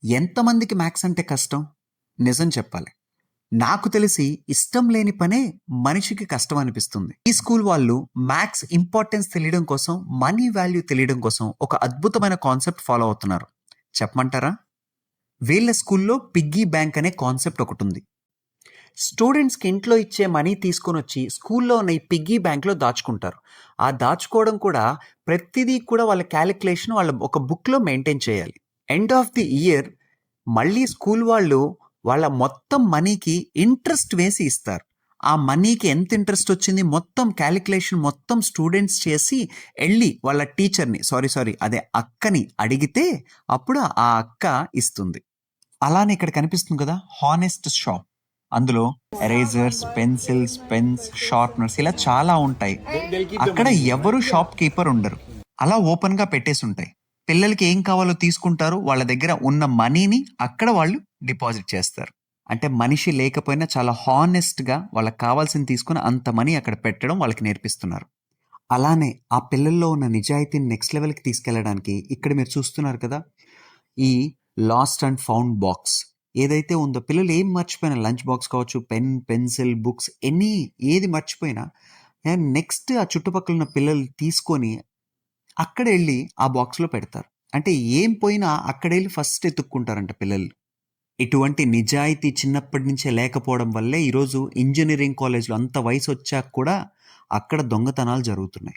ఎంతమందికి మ్యాథ్స్ అంటే కష్టం? నిజం చెప్పాలి. నాకు తెలిసి ఇష్టం లేని పనే మనిషికి కష్టం అనిపిస్తుంది. ఈ స్కూల్ వాళ్ళు మ్యాథ్స్ ఇంపార్టెన్స్ తెలియడం కోసం, మనీ వాల్యూ తెలియడం కోసం ఒక అద్భుతమైన కాన్సెప్ట్ ఫాలో అవుతున్నారు. చెప్పమంటారా? వీళ్ళ స్కూల్లో పిగ్గీ బ్యాంక్ అనే కాన్సెప్ట్ ఒకటుంది. స్టూడెంట్స్‌కి ఇంట్లో ఇచ్చే మనీ తీసుకొనొచ్చి స్కూల్లో ఉన్న ఈ పిగ్గీ బ్యాంక్‌లో దాచుకుంటారు. ఆ దాచుకోవడం కూడా ప్రతిదీ కూడా వాళ్ళ క్యాలిక్యులేషన్ వాళ్ళ ఒక బుక్‌లో మెయింటైన్ చేయాలి. ఎండ్ ఆఫ్ ది ఇయర్ మళ్ళీ స్కూల్ వాళ్ళు వాళ్ళ మొత్తం మనీకి ఇంట్రెస్ట్ వేసి ఇస్తారు. ఆ మనీకి ఎంత ఇంట్రెస్ట్ వచ్చింది మొత్తం క్యాలిక్యులేషన్ మొత్తం స్టూడెంట్స్ చేసి ఎళ్ళి వాళ్ళ టీచర్‌ని సారీ అదే అక్కని అడిగితే అప్పుడు ఆ అక్క ఇస్తుంది. అలానే ఇక్కడ కనిపిస్తుంది కదా! Honest shop. అందులో ఎరేజర్స్, పెన్సిల్స్, పెన్స్, షార్ప్‌నర్స్ ఇలా చాలా ఉంటాయి. అక్కడ ఎవరు షాప్ కీపర్ ఉండరు. అలా ఓపెన్‌గా పెట్టేసుంటాయి. పిల్లలకి ఏం కావాలో తీసుకుంటారు. వాళ్ళ దగ్గర ఉన్న మనీని అక్కడ వాళ్ళు డిపాజిట్ చేస్తారు. అంటే మనిషి లేకపోయినా చాలా హానెస్ట్‌గా వాళ్ళకి కావాల్సింది తీసుకొని అంత మనీ అక్కడ పెట్టడం వాళ్ళకి నేర్పిస్తున్నారు. అలానే ఆ పిల్లల్లో ఉన్న నిజాయితీని నెక్స్ట్ లెవెల్‌కి తీసుకెళ్లడానికి ఇక్కడ మీరు చూస్తున్నారు కదా! ఈ లాస్ట్ అండ్ ఫౌండ్ బాక్స్ ఏదైతే ఉందో పిల్లలు ఏం మర్చిపోయినా లంచ్ బాక్స్ కావచ్చు, పెన్, పెన్సిల్, బుక్స్ ఏది మర్చిపోయినా నెక్స్ట్ ఆ చుట్టుపక్కల ఉన్న పిల్లలు తీసుకొని అక్కడెళ్ళి ఆ బాక్స్‌లో పెడతారు. అంటే ఏం పోయినా అక్కడెళ్ళి ఫస్ట్ ఎతుక్కుంటారంట పిల్లలు. ఇటువంటి నిజాయితీ చిన్నప్పటి నుంచే లేకపోవడం వల్లే ఈరోజు ఇంజినీరింగ్ కాలేజ్‌లో అంత వయసొచ్చాక కూడా అక్కడ దొంగతనాలు జరుగుతున్నాయి.